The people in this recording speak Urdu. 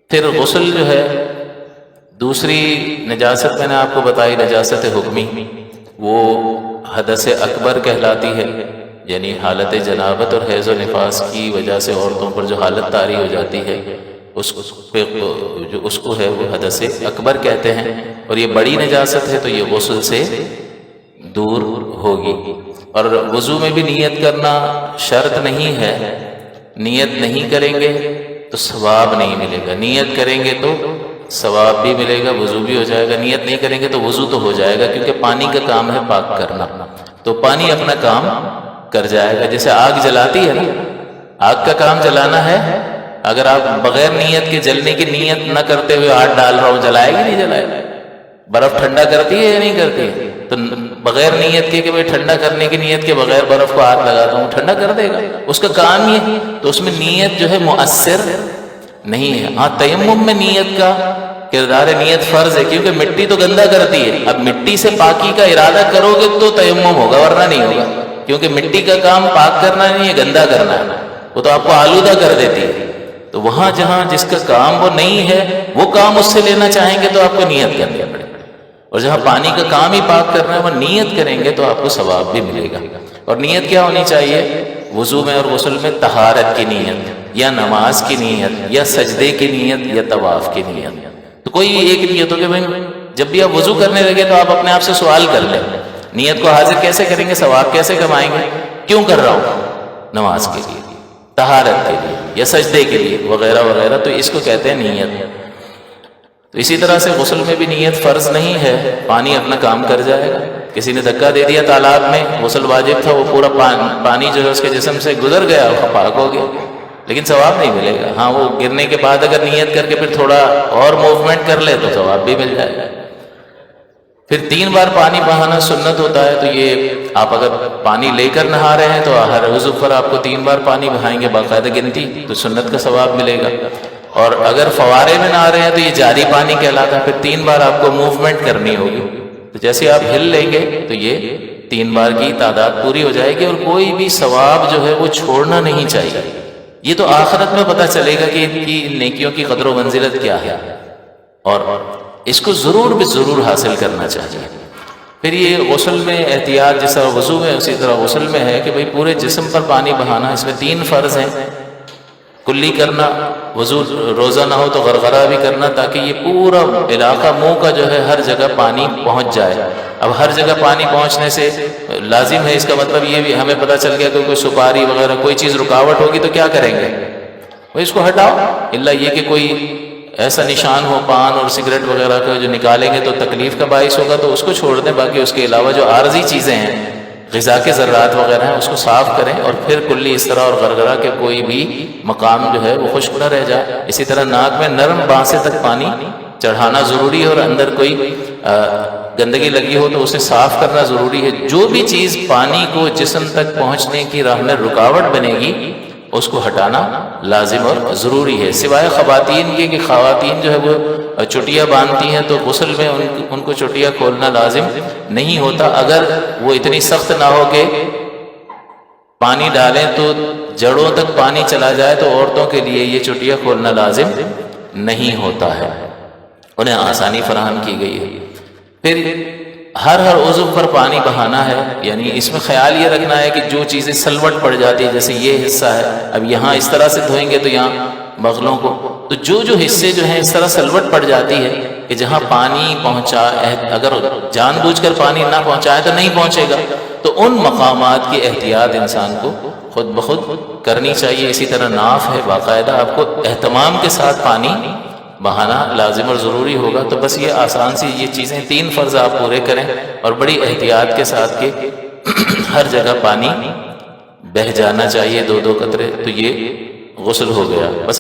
پھر غسل جو ہے، دوسری نجاست میں نے آپ کو بتائی نجاست حکمی، وہ حدث اکبر کہلاتی ہے، یعنی حالت جنابت اور حیض و نفاس کی وجہ سے عورتوں پر جو حالت طاری ہو جاتی ہے اس کو ہے وہ حدث اکبر کہتے ہیں، اور یہ بڑی نجاست ہے تو یہ غسل سے دور ہوگی۔ اور وضو میں بھی نیت کرنا شرط نہیں ہے، نیت نہیں کریں گے تو ثواب نہیں ملے گا، نیت کریں گے تو ثواب بھی ملے گا، وضو بھی ہو جائے گا، نیت نہیں کریں گے تو وضو تو ہو جائے گا، کیونکہ پانی کا کام ہے پاک کرنا، تو پانی اپنا کام کر جائے گا۔ جیسے آگ جلاتی ہے نا، آگ کا کام جلانا ہے، اگر آپ بغیر نیت کے جلنے کی نیت نہ کرتے ہوئے ہاتھ ڈال رہا ہوں، جلائے گی نہیں جلائے گا؟ برف ٹھنڈا کرتی ہے یا نہیں کرتی ہے؟ تو بغیر نیت کے کہ بھائی ٹھنڈا کرنے کی نیت کے بغیر برف کو ہاتھ لگاتا ہوں، ٹھنڈا کر دے گا، اس کا کام یہ ہے، تو اس میں نیت جو ہے مؤثر نہیں ہے۔ ہاں تیمم میں نیت کا کردار ہے، نیت فرض ہے، کیونکہ مٹی تو گندا کرتی ہے، اب مٹی سے پاکی کا ارادہ کرو گے تو تیمم ہوگا، ورنہ نہیں ہوگا، کیونکہ مٹی کا کام پاک کرنا نہیں ہے، گندا کرنا ہے، وہ تو آپ کو آلودہ کر دیتی ہے۔ تو وہاں جہاں جس کا کام وہ نہیں ہے، وہ کام اس سے لینا چاہیں گے تو آپ کو نیت کرنی پڑے گی، اور جہاں پانی کا کام ہی پاک کرنا ہے وہ نیت کریں گے تو آپ کو ثواب بھی ملے گا۔ اور نیت کیا ہونی چاہیے؟ وضو میں اور غسل میں طہارت کی نیت، یا نماز کی نیت، یا سجدے کی نیت، یا طواف کی نیت۔ تو کوئی ایک نیت ہو کہ بھائی جب بھی آپ وضو کرنے لگے تو آپ اپنے آپ سے سوال کر لیں، نیت کو حاضر کیسے کریں گے، ثواب کیسے کمائیں گے، کیوں کر رہا ہوں؟ نماز کے لیے، طہارت کے لیے، یا سجدے کے لیے، وغیرہ وغیرہ، تو اس کو کہتے ہیں نیت۔ تو اسی طرح سے غسل میں بھی نیت فرض نہیں ہے، پانی اپنا کام کر جائے گا۔ کسی نے دھکا دے دیا تالاب میں، غسل واجب تھا، وہ پورا پانی جو ہے اس کے جسم سے گزر گیا، وہ پاک ہو گیا، لیکن ثواب نہیں ملے گا۔ ہاں وہ گرنے کے بعد اگر نیت کر کے پھر تھوڑا اور موومنٹ کر لے تو ثواب بھی مل جائے گا۔ پھر 3 بار پانی بہانا سنت ہوتا ہے، تو یہ آپ اگر پانی لے کر نہا رہے ہیں تو ہر عضو پر آپ کو 3 بار پانی بہائیں گے باقاعدہ گنتی، تو سنت کا ثواب ملے گا۔ اور اگر فوارے میں نہا رہے ہیں تو یہ جاری پانی کہلاتا ہے، پھر 3 بار آپ کو موومنٹ کرنی ہوگی، تو جیسے آپ ہل لیں گے تو یہ 3 بار کی تعداد پوری ہو جائے گی، اور کوئی بھی ثواب جو ہے وہ چھوڑنا نہیں چاہیے۔ یہ تو آخرت میں پتہ چلے گا کہ ان کی نیکیوں کی قدر و منزلت کیا ہے، اور اس کو ضرور بھی ضرور حاصل کرنا چاہیے۔ پھر یہ غسل میں احتیاط، جس طرح وضو میں اسی طرح غسل میں ہے کہ بھئی پورے جسم پر پانی بہانا، اس میں 3 فرض ہیں، کلی کرنا، وضو روزہ نہ ہو تو غرغرہ بھی کرنا، تاکہ یہ پورا علاقہ منہ کا جو ہے ہر جگہ پانی پہنچ جائے۔ اب ہر جگہ پانی پہنچنے سے لازم ہے، اس کا مطلب یہ بھی ہمیں پتہ چل گیا کہ کوئی سپاری وغیرہ کوئی چیز رکاوٹ ہوگی تو کیا کریں گے؟ وہ اس کو ہٹاؤ، الا یہ کہ کوئی ایسا نشان ہو پان اور سگریٹ وغیرہ کا جو نکالیں گے تو تکلیف کا باعث ہوگا تو اس کو چھوڑ دیں، باقی اس کے علاوہ جو عارضی چیزیں ہیں، غذا کے ذرات وغیرہ ہیں، اس کو صاف کریں، اور پھر کلی اس طرح اور غرغرہ کے کوئی بھی مقام جو ہے وہ خشک نہ رہ جائے۔ اسی طرح ناک میں نرم بانسے تک پانی چڑھانا ضروری ہے، اور اندر کوئی گندگی لگی ہو تو اسے صاف کرنا ضروری ہے۔ جو بھی چیز پانی کو جسم تک پہنچنے کی راہ میں رکاوٹ بنے گی اس کو ہٹانا لازم اور ضروری ہے، سوائے خواتین کے کہ خواتین جو ہے وہ چٹیاں باندھتی ہیں تو غسل میں ان کو چٹیاں کھولنا لازم نہیں ہوتا، اگر وہ اتنی سخت نہ ہو کہ پانی ڈالیں تو جڑوں تک پانی چلا جائے، تو عورتوں کے لیے یہ چٹیاں کھولنا لازم نہیں ہوتا ہے، انہیں آسانی فراہم کی گئی ہے۔ پھر ہر عضو پر پانی بہانا ہے، یعنی اس میں خیال یہ رکھنا ہے کہ جو چیزیں سلوٹ پڑ جاتی ہے، جیسے یہ حصہ ہے، اب یہاں اس طرح سے دھوئیں گے تو یہاں بغلوں کو، تو جو حصے جو ہیں اس طرح سلوٹ پڑ جاتی ہے کہ جہاں پانی پہنچا، اگر جان بوجھ کر پانی نہ پہنچائے تو نہیں پہنچے گا، تو ان مقامات کی احتیاط انسان کو خود بخود کرنی چاہیے۔ اسی طرح ناف ہے، باقاعدہ آپ کو اہتمام کے ساتھ پانی بہانا لازم اور ضروری ہوگا۔ تو بس یہ آسان سی یہ چیزیں 3 فرض آپ پورے کریں، اور بڑی احتیاط کے ساتھ کہ ہر جگہ پانی بہہ جانا چاہیے 2 قطرے، تو یہ غسل ہو گیا بس۔